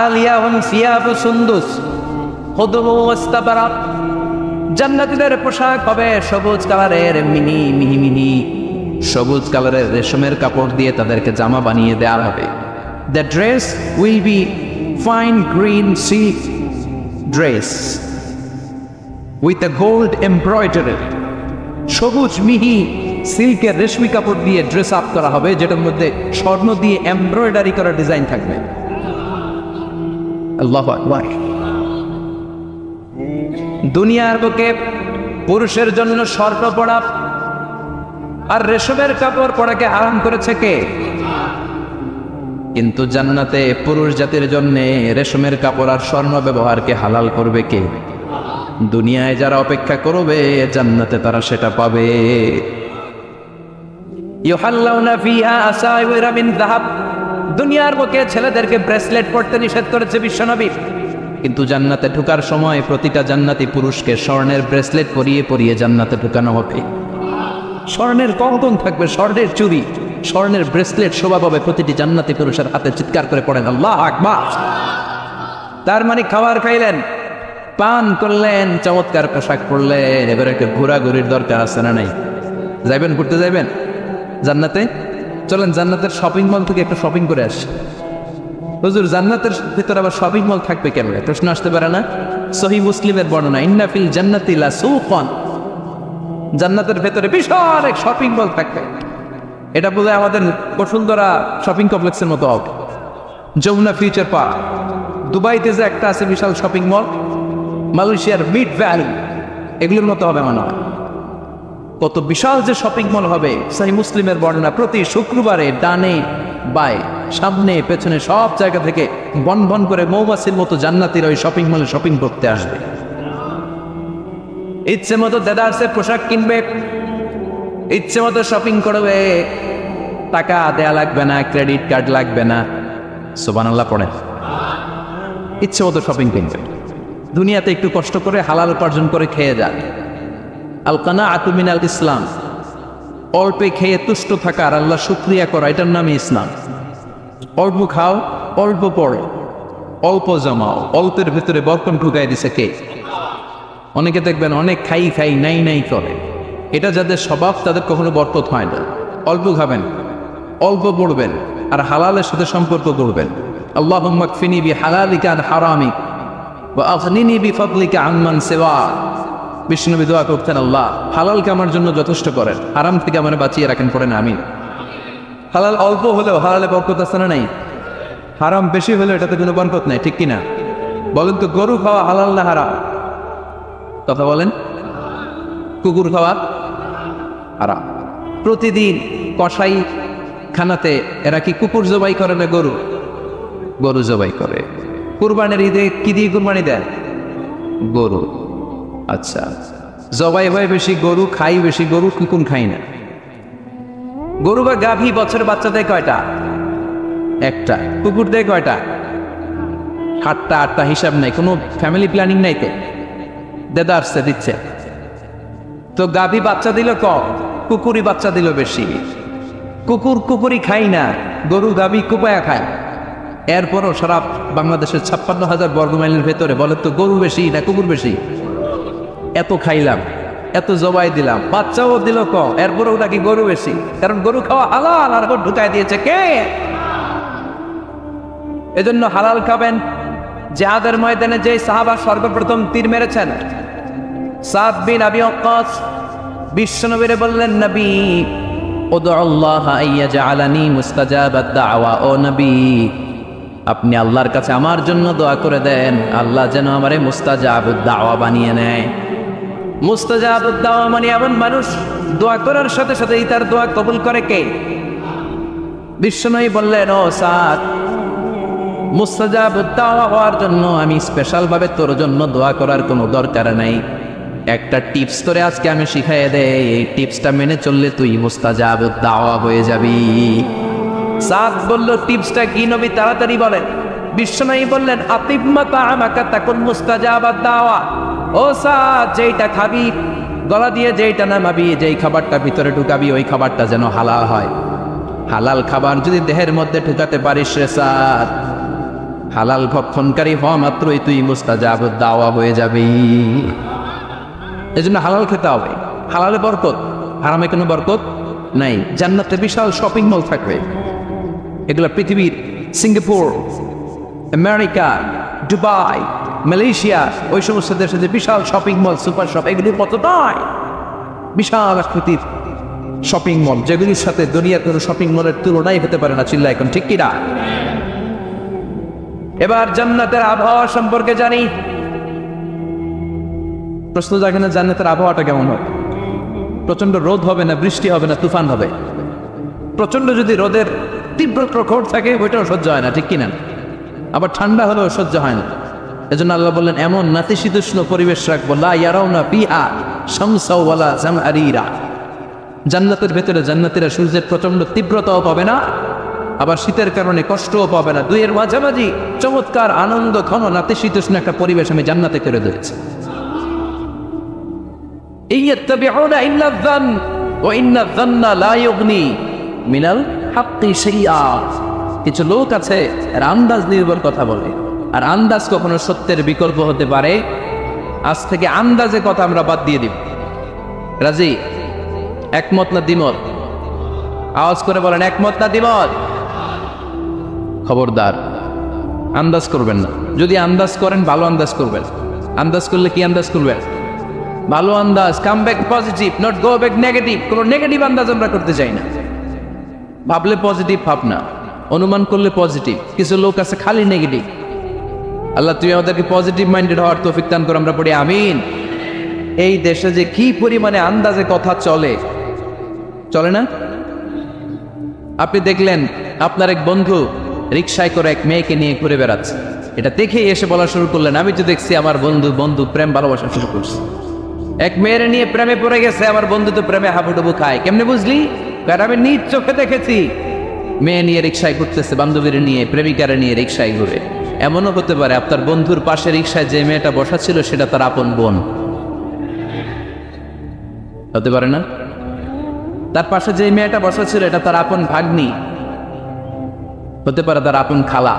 আলিয়াহুম সিয়াবু সুন্দুস খুদরু ওয়াস্তাবরাক। জান্নাতীদের পোশাক হবে সবুজ কালারের, মিহি সবুজ কালারের রেশমের কাপড় দিয়ে তাদেরকে জামা বানিয়ে দেওয়া হবে। The dress will be fine green silk dress with a gold embroidery. সবুজ মিহি সিল্কের রেশমি কাপড় দিয়ে ড্রেস আপ করা হবে, যেটার মধ্যে স্বর্ণ দিয়ে এমব্রয়ডারি করা ডিজাইন থাকবে। আল্লাহু আকবার। দুনিয়ার বুকে পুরুষের জন্য স্বর্ণ পরা আর রেশমের কাপড় পরাকে আরাম করেছে কে? কিন্তু জান্নাতে পুরুষ জাতির জন্য রেশমের কাপড় আর স্বর্ণ ব্যবহারকে হালাল করবে কে? দুনিয়ায় যারা অপেক্ষা করবে জান্নাতে তারা সেটা পাবে। ইউহাল্লাউনা ফিহা আসাইরা মিন যাহাব। দুনিয়ার বুকে ছেলেদেরকে ব্রেসলেট পরতে নিষেধ করেছে বিশ্বনবী, কিন্তু জান্নাতে ঢোকার সময় প্রতিটা জান্নাতি পুরুষকে স্বর্ণের ব্রেসলেট পরিয়ে পরিয়ে জান্নাতে ঢোকানো হবে। স্বর্ণের কঙ্কন থাকবে, স্বর্ণের চুড়ি, স্বর্ণের ব্রেসলেট শোভা পাবে প্রতিটি জান্নাতি পুরুষের হাতে। চিৎকার করে পড়েন আল্লাহু আকবার। তার মানে খাবার খাইলেন, পান করলেন, চমৎকার পোশাক পরলেন, এবার একটা ঘোরাঘুরির দরকার আছে না নাই? যাইবেন, ঘুরতে যাইবেন জান্নাতে? চলেন জান্নাতের শপিং মল থেকে একটা শপিং করে আসি। হুজুর জান্নাতের ভিতরে আবার শপিং মল থাকবে কেন? প্রশ্ন আসতে পারে না? সহিহ মুসলিমের বর্ণনা, ইন্না ফিল জান্নাতি লা সুকান, জান্নাতের ভেতরে বিশাল এক শপিং মল থাকবে। এটা বোধহয় আমাদের বসুন্ধরা শপিং কমপ্লেক্সের মতো হবে, যমুনা ফিউচার পার্ক। দুবাইতে যে একটা আছে বিশাল শপিং মল, মালয়েশিয়ার মিড ভ্যালি, এগুলোর মতো হবে মনে হয়। কত বিশাল যে শপিং মল হবে। সহিহ মুসলিমের বর্ণনা, প্রতি শুক্রবারে ডানে বায়ে সামনে পেছনে সব জায়গা থেকে বন বন করে মৌমাছির মতো জান্নাতীর ওই শপিং মলে শপিং করতে আসবে। ইচ্ছে মতো দেদারসে পোশাক কিনবে, ইচ্ছে মতো শপিং করবে, টাকা দেয়া লাগবে না, ক্রেডিট কার্ড লাগবে না। সুবহানাল্লাহ পড়েন। ইচ্ছে মতো শপিং কিনবে। দুনিয়াতে একটু কষ্ট করে হালাল উপার্জন করে খেয়ে যান। আল কানাআতু মিনাল ইসলাম, অল্পে খেয়ে তুষ্ট থাকা আর আল্লাহ শুকরিয়া করা, এটার নামই ইসলাম। অল্প খাও, অল্প পড়ো, অল্প জমাও, অল্পের ভেতরে বরকত ঢুকাই দিছে কে? অনেকে দেখবেন অনেক খাই খাই নাই নাই করে, এটা যাদের স্বভাব তাদের কখনো বরকত হয় না। অল্প খাবেন, অল্প পড়বেন, আর হালালের সাথে সম্পর্ক করবেন। আল্লাহুম্মা কফিনি বিহালালিকা আন হারামিক ওয়া আগনিনি বিফাদলিকা আম্মান সিওয়াক। বিষ্ণুনবী দোয়া করতেন, আল্লাহ হালালকে আমার জন্য যথেষ্ট করেন, হারাম থেকে আমার বাঁচিয়ে রাখেন। পড়েন আমিন। হালাল অল্প হলেও হালালে বরকত আছে না নাই? হারাম বেশি হলেও এটাতে কোনো বরকত নাই, ঠিক কিনা? বলেন তো, গরু খাওয়া হালাল না হারাম? কথা বলেন। কুকুর খাওয়া হারাম। প্রতিদিন কসাই খানাতে এরা কি কুকুর জবাই করে না গরু? গরু জবাই করে। কুরবানির ঈদে কি দিয়ে কুরবানি দেয়? গরু। আচ্ছা, জবাই হয় বেশি গরু, খাই বেশি গরু, কুকুর খাই না। গরু বা গাভী বছর বাচ্চা দেয় কয়টা? একটা। কুকুর দেয় কয়টা? 7টা 8টা, হিসাব নাই, কোনো ফ্যামিলি প্ল্যানিং নাই তো, দেদা আসছে দিচ্ছে। তো গাভী বাচ্চা দিল কম, কুকুরই বাচ্চা দিল বেশি। কুকুরই খাই না, গরু গাভী কুপায়া খায়। এরপরও সারা বাংলাদেশের 56,000 বর্গমাইলের ভেতরে বলে তো গরু বেশি না কুকুর বেশি? এত খাইলাম, এত জবাই দিলাম, বাচ্চাও দিল কম, এরপরেও নাকি গরু বেশি। কারণ গরু খাওয়া হালাল, আর ঢুকায় দিয়েছে কে? এজন্য হালাল খাবেন। জিহাদের ময়দানে যে সাহাবা সর্বপ্রথম তীর মেরেছেন, সাদ বিন আবি ওয়াক্কাস, বিশ্বনবীরে বললেন, নবী উদউল্লাহ আইয়াজআলানি মুস্তাজাবাদ দাওয়া। ও নবী, আপনি আল্লাহর কাছে আমার জন্য দোয়া করে দেন, আল্লাহ যেন আমারে মুস্তাজাবুদ দাওয়া বানিয়ে নেয়। মুস্তাজাবুদ দাওয়া মানে এমন মানুষ দোয়া করার সাথে সাথেই তার দোয়া কবুল করে কে? বিশ্বনবী বললেন, ও সাদ, মুস্তাজাবুদ দাওয়া হওয়ার জন্য আমি স্পেশাল ভাবে তোর জন্য দোয়া করার কোনো দরকার নাই। একটা টিপস তোরে আজকে আমি শিখাইয়ে দেই, এই টিপসটা মেনে চললে তুই মুস্তাজাবুদ দাওয়া হয়ে যাবি। সাদ বলল, টিপসটা কি নবী? তাড়াতাড়ি বলেন। বিশ্বনবী বললেন, আতিব মা তাআমাকা তাকুন মুস্তাজাবাদ দাওয়া। ও সাদ, যেইটা খাবি, গলা দিয়ে যেইটা নামাবি, যেই খাবারটা ভিতরে ঢুকাবি, ওই খাবারটা যেন হালাল হয়। হালাল খাবার যদি দেহের মধ্যে ঢুকাতে পারিস রে সাদ, হালাল ভক্ষণকারী হওয়া মাত্রই তুই মুস্তাজাবুদ দাওয়া হয়ে যাবি। এজন্য হালাল খেতে হবে। হালালে বরকত, হারামে কোনো বরকত নাই। জান্নাতে বিশাল শপিং মল থাকবে। এগুলো পৃথিবীর সিঙ্গাপুর, আমেরিকা, দুবাই, মালয়েশিয়া, ওই সমস্ত দেশে যে বিশাল শপিং মল, সুপার শপ, এগুলির মতো নয়। বিশাল আকৃতির শপিং মল, যেগুলির সাথে দুনিয়ার কোনো শপিং মলের তুলনাই হতে পারে না। চিল্লা এখন ঠিক কিনা? এবার জান্নাতের আবহাওয়া সম্পর্কে জানি। প্রশ্ন জাগে না, জান্নাতের আবহাওয়াটা কেমন হবে? প্রচন্ড রোদ হবে না বৃষ্টি হবে না তুফান হবে? প্রচন্ড যদি রোদের তীব্র প্রখর থাকে ওইটাও সহ্য হয় না, ঠিক কিনা? আবার ঠান্ডা হলেও সহ্য হয় না। এজন্য আল্লাহ বললেন, এমন নাতিশীতোষ্ণ পরিবেশ রাখবো, লা ইয়ারাউনা ফিহা শামসা ওয়ালা জামহারিরা। জান্নাতের ভেতরে জান্নাতীরা সূর্যের প্রচন্ড তীব্রতাও পাবে না, আবার শীতের কারণে কষ্টও পাবে না। দুইয়ের মাঝামাঝি চমৎকার আনন্দ ঘন নাতিশীতোষ্ণ একটা পরিবেশ আমি জান্নাতে করে দিয়েছি। ইয়াত্তাবিউনা ইল্লা যান ওয়া ইন্না যান্না লা ইউগনি মিনাল হাক্কি শাইআ। কিছু লোক আছে এরা আন্দাজ নির্ভর কথা বলে, আর আন্দাজ কখনো সত্যের বিকল্প হতে পারে। আজ থেকে আন্দাজে কথা আমরা বাদ দিয়ে দিব। রাজি? একমত না দ্বিমত? আওয়াজ করে বলেন একমত না দ্বিমত? খবরদার আন্দাজ করবেন না। যদি আন্দাজ করেন ভালো আন্দাজ করবেন। আন্দাজ করলে কি আন্দাজ করবেন? ভালো আন্দাজ। Come back positive, not go back negative. কোনো নেগেটিভ আন্দাজ আমরা করতে চাই না। ভাবলে পজিটিভ ভাবনা, অনুমান করলে পজিটিভ। কিছু লোক আছে খালি নেগেটিভ। আল্লাহ তুমি আমাদেরকে পজিটিভ মাইন্ডেড হওয়ার তৌফিক দান করো, আমরা পড়ি আমিন। এই দেশে যে কি পরিমাণে আন্দাজে কথা চলে, চলে না? আপনি দেখলেন আপনার এক বন্ধু রিকশায় করে এক মেয়েকে নিয়ে ঘুরে বেড়াচ্ছে, এটা দেখেই এসে বলা শুরু করলেন আমি তো দেখছি আমার বন্ধু প্রেম ভালোবাসা শুরু করছে। এক মেয়ের নিয়ে প্রেমে পড়ে গেছে, আমার বন্ধু তো প্রেমে হাবুডুবু খায়। কেমনে বুঝলি? কারণ আমি নিজ চোখে দেখেছি। মেয়ে নিয়ে রিকশায় ঘুরতেছে, বান্ধবীর নিয়ে, প্রেমিকারে নিয়ে রিকশায় ঘুরে। এমনও হতে পারে আপনার বন্ধুর পাশে রিকশায় যে মেয়েটা বসা ছিল সেটা তার আপন বোন, হতে পারে না? তার পাশে যে মেয়েটা বসা ছিল এটা তার আপন ভাগ্নি, হতে পারে তার আপন খালা,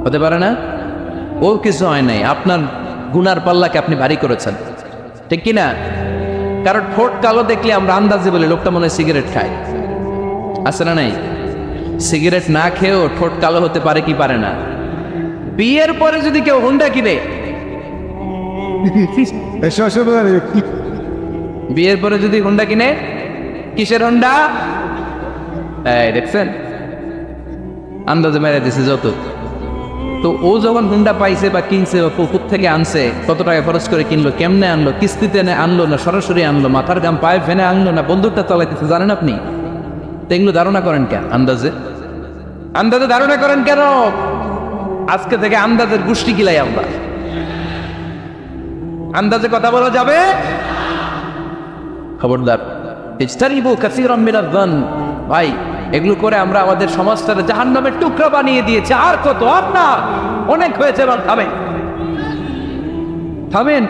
হতে পারে না? ও কিছু হয় নাই, আপনার গুনার পাল্লাকে আপনি ভারী করেছেন, ঠিক কিনা? কারণ ঠোঁট কালো দেখলে আমরা আন্দাজে বলি লোকটা মনে হয় সিগারেট খায়, আছে না নাই? সিগারেট না খেয়েও ঠোঁট কালো হতে পারে কি পারে না? বিয়ের পরে যদি কেউ হুন্ডা কিনে, বিয়ের পরে যদি হুন্ডা কিনে, কিসের হুন্ডা? দেখছেন আন্দাজে মেরে দিছে যত। তো ও যখন হুন্ডা পাইছে বা কিনছে বা পুকুর থেকে আনছে, কত টাকা খরচ করে কিনলো, কেমনে আনলো, কিস্তিতে আনলো না সরাসরি আনলো, মাথার গাম পায়ে ফেনে আনলো না বন্দুকটা চালাইতেছে, জানেন আপনি? তো এগুলো ধারণা করেন কেন? আন্দাজে ধারণা করেন কেন? আজকে থেকে আন্দাজের গোষ্ঠী গিলাই আমরা। আন্দাজে কথা বলা যাবে? খবরদার। ইজতানিবু কাসীরাম মিনাজ যান। ভাই এগুলো করে আমরা আমাদের সমাজটাকে জাহান্নামের টুকরা বানিয়ে দিয়েছি। আর কত? আপনার অনেক হয়েছে। এবার থামেন,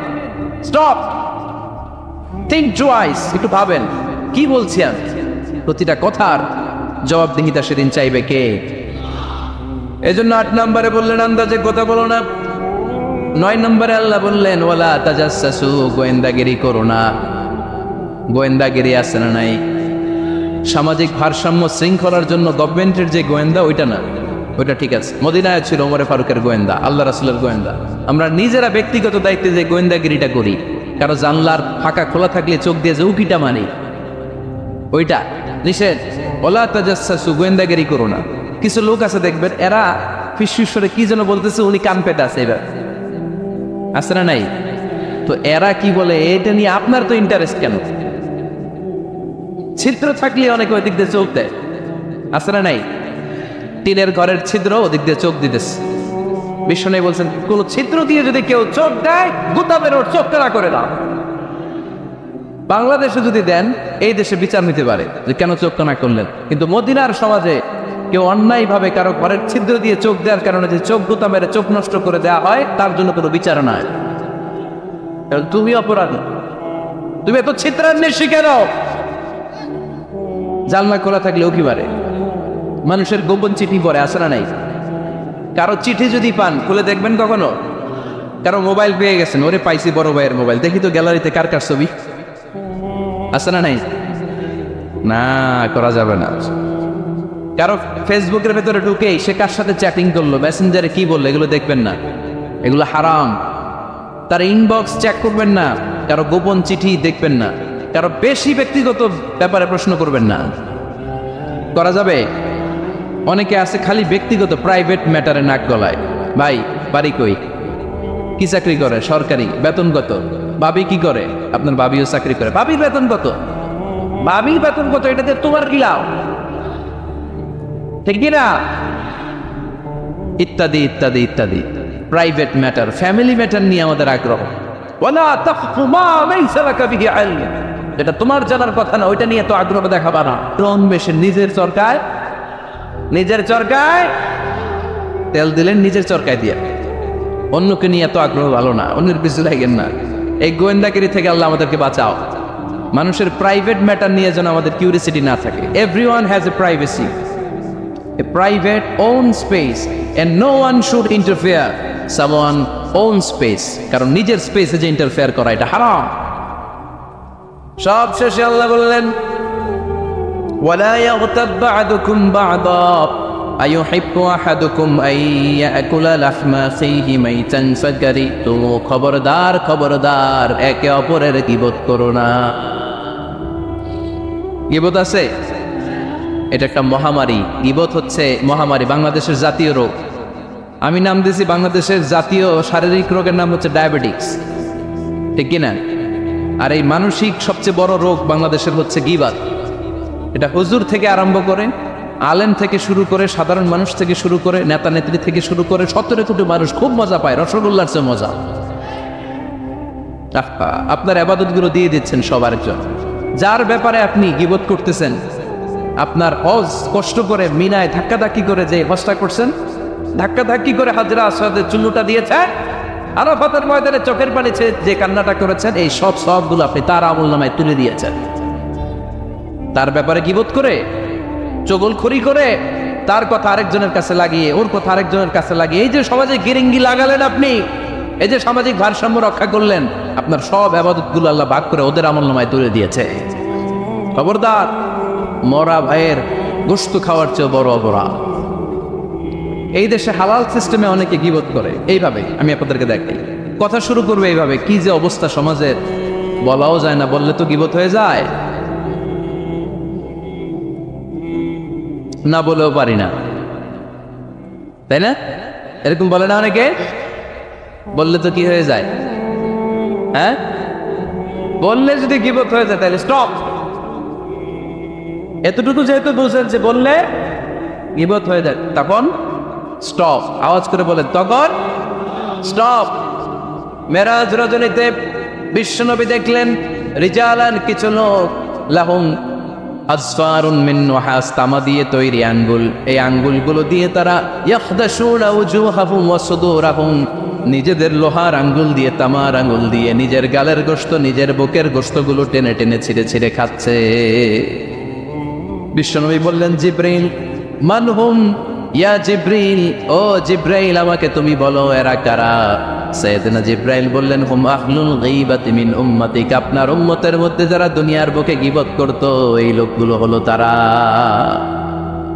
স্টপ, থিঙ্ক টুয়াইস। একটু ভাবেন কি বলছি আমি। প্রতিটা কথার জবাবদিহিতা সেদিন চাইবে কে? এজন্য 8 নম্বরে বললেন আন্দাজে কথা বলো না। 9 নম্বরে আল্লাহ বললেন ওয়ালা তাজাসসু, গোয়েন্দাগিরি করো না। গোয়েন্দাগিরি আছে না নাই? সামাজিক ভারসাম্য শৃঙ্খলার জন্য গভর্নমেন্টের যে গোয়েন্দা ওইটা না, ওইটা ঠিক আছে। মদিনায় ছিল ওমরে ফারুকের গোয়েন্দা, আল্লাহ রাসূলের গোয়েন্দা। আমরা নিজেরা ব্যক্তিগত দায়িত্বে যে গোয়েন্দাগিরিটা করি, কারো জানলার ফাঁকা খোলা থাকলে চোখ দিয়ে যে উকিটা মানি, ওইটা নিষেধ। ওয়ালা তাজাসসু, গোয়েন্দাগিরি করো না। কিছু লোক আছে দেখবেন এরা ফিসফিসরে কি যেন বলতেছে, উনি কান পেতে আছে, এবার আছে না নাই? তো এরা কি বলে এটা নিয়ে আপনার তো ইন্টারেস্ট কেন? ছিদ্র থাকলে অনেকে ওই দিক দিয়ে চোখ দেয়, আছে না নাই? টিনের ঘরের ছিদ্র ওদিক দিয়ে চোখ দিতেছে। বিষ্ণু বলছেন কোন ছিদ্র দিয়ে যদি কেউ চোখ দেয়, গুতাবের ওর চোখটা না করে দাও। বাংলাদেশে যদি দেন এই দেশে বিচার নিতে পারে যে কেন চোখটা না করলেন, কিন্তু মদিনার সমাজে কেউ অন্যায় ভাবে কারো ঘরের ছিদ্র দিয়ে চোখ দেওয়ার কারণে যে চোখ গুতা মেরে চোখ নষ্ট করে দেওয়া হয়, তার জন্য কোনো বিচার নাই। তুমি অপরাধী, তুমি এত ছিদ্রান্বেষী কেন? জানলা খোলা থাকলেও কি পারে? মানুষের গোপন চিঠি পড়ে, আসে না নাই? কারো চিঠি যদি পান খুলে দেখবেন কখনো? কারো মোবাইল পেয়ে গেছেন, ওরে পাইছি বড় ভাইয়ের মোবাইল, দেখি তো গ্যালারিতে কার কার ছবি, আছে না নাই? না, করা যাবে না। কারো ফেসবুকের ভেতরে ঢুকে সে কার সাথে চ্যাটিং করলো, মেসেঞ্জারে কি বললো, এগুলো দেখবেন না, এগুলো হারাম। তার ইনবক্স চেক করবেন না, কারো গোপন চিঠি দেখবেন না, কারো বেশি ব্যক্তিগত ব্যাপারে প্রশ্ন করবেন না। করা যাবে? অনেকে আছে খালি ব্যক্তিগত প্রাইভেট ম্যাটারে নাক গলায়। ভাই বাড়ি কই, কি চাকরি করে, সরকারি, বেতন কত? ভাবি কি করে? আপনার ভাবিও চাকরি করে, ভাবির বেতন কত? ভাবির বেতন কত? এটাতে তোমার কি লাভ? ঠিক কিনা? ইত্যাদি ইত্যাদি ইত্যাদি প্রাইভেট ম্যাটার, ফ্যামিলি ম্যাটার নিয়ে আমাদের আগ্রহ। ওয়ালা তাকফু মা লাইসা লাকা বিহি ইলম, যেটা তোমার জানার কথা না ওইটা নিয়ে তো আগ্রহ দেখাবা না। টন বেশে নিজের চরকায় নিজের চরকায় তেল দিলেন, নিজের চরকায় দিয়ে। অন্যকে নিয়ে এত আগ্রহ ভালো না, অন্যের পিছু লাগেন না। এই গোয়েন্দাগিরি থেকে আল্লাহ আমাদেরকে বাঁচাও। মানুষের প্রাইভেট ম্যাটার নিয়ে যেন আমাদের কিউরিসিটি না থাকে। Everyone has a privacy, a private own space, and no one should interfere someone own space. কারণ নিজের স্পেসে যে ইন্টারফেয়ার করা এটা হারাম। সব শেষে আল্লাহ বললেন, ওয়ালা ইয়াগতাব বা'দুকুম বা'দা আইয়ুহিব্বু আহাদুকুম আন ইয়াকুলা লাহমা আখিহি মাইতান ফাকারিহতুমু। খবরদার খবরদার, একে অপরের গীবত করো না। গীবত আছে, এটা একটা মহামারী। গীবত হচ্ছে মহামারী, বাংলাদেশের জাতীয় রোগ। আমি নাম দিয়েছি বাংলাদেশের জাতীয় শারীরিক রোগের নাম হচ্ছে ডায়াবেটিক্স, ঠিক কিনা? আর এই মানসিক সবচেয়ে বড় রোগ বাংলাদেশের হচ্ছে গীবত। এটা হুজুর থেকে আরম্ভ করে, আলেম থেকে শুরু করে, সাধারণ মানুষ থেকে শুরু করে, নেতা নেত্রী থেকে শুরু করে 17 কোটি মানুষ খুব মজা পায়, রসগোল্লার চেয়ে মজা। আপনার ইবাদতগুলো দিয়ে দিচ্ছেন সব আরেকজন, যার ব্যাপারে আপনি গীবত করতেছেন। আপনার হজ কষ্ট করে মিনায় ধাক্কাধাক্কি করে যে হজটা করছেন, ধাক্কাধাক্কি করে হাজরা আসওয়াদের চুল্লুটা দিয়েছে, আরাফাতের ময়দানে চোখের পানি যে কান্নাটা করেছেন, এই সব সবগুলো আপনি তার আমলনামায় তুলে দিয়েছেন। তার ব্যাপারে গীবত করে, চগলখড়ি করে, তার কথা আরেকজনের কাছে লাগিয়ে, ওর কথা আরেকজনের কাছে লাগিয়ে, এই যে সমাজে গিরিঙ্গি লাগালেন আপনি, এই যে সামাজিক ভারসাম্য রক্ষা করলেন, আপনার সব ইবাদতগুলো আল্লাহ ভাগ করে ওদের আমলনামায় তুলে দিয়েছে। খবরদার, মরা ভাইয়ের গোশত খাওয়ার চেয়ে বড় অপরাধ। এই দেশে হালাল সিস্টেমে অনেকে গীবত করে এইভাবে। আমি আপনাদেরকে দেখাই, কথা শুরু করবে এইভাবে। কি যে অবস্থা সমাজের, বলাও যায় না, বললে তো গীবত হয়ে যায়। না বলেও পারি না, তাই না? এরকম বলে না অনেকে? বললে তো কি হয়ে যায়? হ্যাঁ, বললে যদি গীবত হয়ে যায় তাহলে স্টপ। এতটুকু যেহেতু বুঝেন যে বললে গীবত হয়ে যায়, তখন স্টপ। আওয়াজ করে বলেন, তখন স্টপ। মেরাজ রজনীতে বিশ্বনবী দেখলেন রিজালান, কিছু লোক, লাহুম আসফারুন মিন নুহাস, তামা দিয়ে তৈরি আঙ্গুল। এই আঙ্গুলগুলো দিয়ে তারা ইয়াখদাশুনা উজুহাহুম ওয়া সুদুরাহুম, নিজেদের লোহার আঙ্গুল দিয়ে, তামার আঙ্গুল দিয়ে নিজের গালের গোশত, নিজের বুকের গোশতগুলো টেনে টেনে ছিঁড়ে ছিঁড়ে খাচ্ছে। বিশ্বনবী বললেন, জিব্রাইল, মানহুম ইয়া জিব্রাইল, ও জিব্রাইল আমাকে তুমি বলো এরা কারা? সাইয়েদনা জিব্রাইল বললেন, হুম আহলুল গীবাতি মিন উম্মতিক, আপনার উম্মতের মধ্যে যারা দুনিয়ার বুকে গীবত করত, এই লোকগুলো হলো তারা।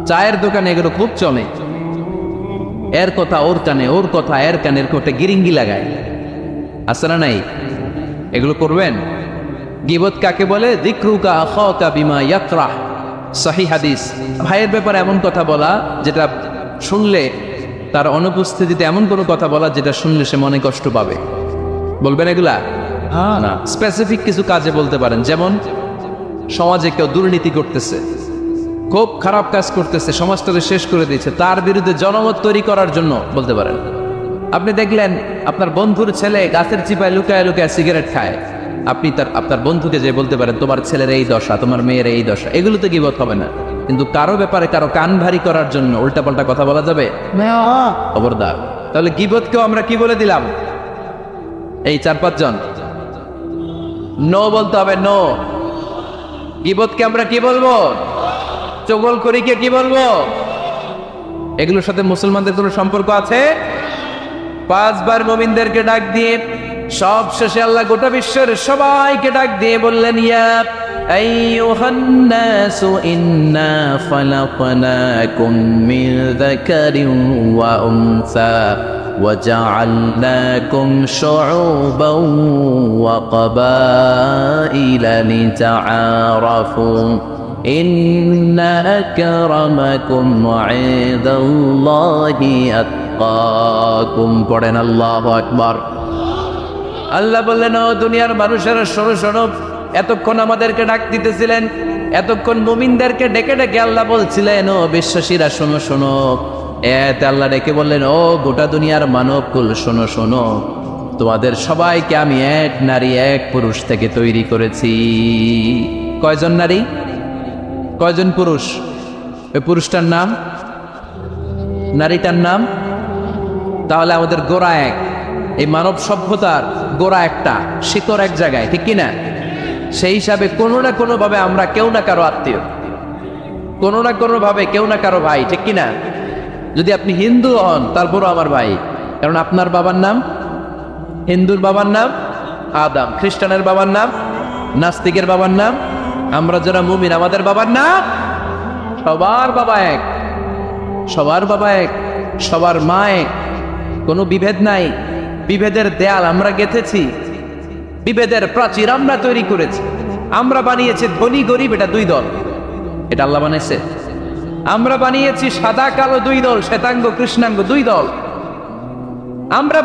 চায়ের দোকানে এগুলো খুব চলে, এর কথা ওর কানে, ওর কথা এর কানের কোটে গিরিঙ্গি লাগায়, আছে না নাই? এগুলো করবেন। গীবত কাকে বলে? যিকরুকা আখাকা বিমা ইয়াকরাহ, সহিহ হাদিস। ভাইয়ের ব্যাপারে এমন কথা বলা যেটা শুনলে, তার অনুপস্থিতিতে এমন কোনো কথা বলা যেটা শুনলে সে মনে কষ্ট পাবে। বলবেন এগুলা? না, স্পেসিফিক কিছু কাজে বলতে পারেন। যেমন সমাজে কেউ দুর্নীতি করতেছে, খুব খারাপ কাজ করতেছে, সমাজটাকে শেষ করে দিয়েছে, তার বিরুদ্ধে জনমত তৈরি করার জন্য বলতে পারেন। আপনি দেখলেন আপনার বন্ধুর ছেলে গাছের চিপায় লুকায় লুকায় সিগারেট খায়, আপনি আপনার বন্ধুকে যে বলতে পারেন, তোমার ছেলের এই দশা, তোমার মেয়ের এই দশা। এগুলো তো গীবত হবে না, কিন্তু কারো ব্যাপারে কারো কান ভারী করার জন্য উল্টাপাল্টা কথা বলা যাবে? খবরদার। তাহলে গীবতকেও আমরা কি বলে দিলাম? এই 4-5 জন নো বলতে হবে, নো। গীবতকে আমরা কি বলবো? চগলখড়িকে কি বলবো? এগুলোর সাথে মুসলমানদের কোনো সম্পর্ক আছে? 5 বার মুমিনদেরকে ডাক দিয়ে সব শেষে আল্লাহ গোটা বিশ্বের সবাইকে ডাক দিয়ে বললেন, ইয়া আইয়ুহান নাসু ইন্না খালাকনাকুম মিন যাকারিন ওয়া উনসা ওয়া জাআলনাকুম শুউবান ওয়া ক্বাবাইলা লিতাআরাফু ইন্না আকরামাকুম ইনদাল্লাহি আতকাকুম। পড়েন আল্লাহু আকবার। আল্লাহ বললেন, ও দুনিয়ার মানুষেরা শোনো শোনো, এতক্ষণ আমাদেরকে ডাক দিতেছিলেন, এতক্ষণ মুমিনদেরকে ডেকে ডেকে আল্লাহ বলছিলেন, ও বিশ্বাসীরা শোনো শোনো। এতে আল্লাহ ডেকে বললেন, ও গোটা দুনিয়ার মানবকুল শোনো শোনো, তোমাদের সবাইকে আমি এক নারী এক পুরুষ থেকে তৈরি করেছি। কয়জন নারী, কয়জন পুরুষ? ওই পুরুষটার নাম নারীটার নাম? তাহলে আমাদের গোড়া এক, এই মানব সভ্যতার গোড়া একটা, শিকড় এক জায়গায়, ঠিক কিনা? সেই হিসাবে কোনো না কোনো ভাবে আমরা কেউ না কারো আত্মীয়, কোনো না কোনো ভাবে কেউ না কারো ভাই, ঠিক কিনা? যদি আপনি হিন্দু হন তারপরও আমার ভাই, কারণ আপনার বাবার নাম, হিন্দুর বাবার নাম আদম, খ্রিস্টানের বাবার নাম, নাস্তিকের বাবার নাম, আমরা যারা মুমিন আমাদের বাবার নাম, সবার বাবা এক, সবার বাবা এক, সবার মা এক, কোনো বিভেদ নাই। বিভেদের দেয়াল আমরা গেঁথেছি, বিভেদের প্রাচীর আমরা তৈরি করেছি, আমরা বানিয়েছি ধনী গরিব এটা দুই দল, এটা আল্লাহ বানিয়েছে। আমরা বানিয়েছি সাদা কালো দুই দল, শ্বেতাঙ্গ কৃষ্ণাঙ্গ দুই দল, আমরা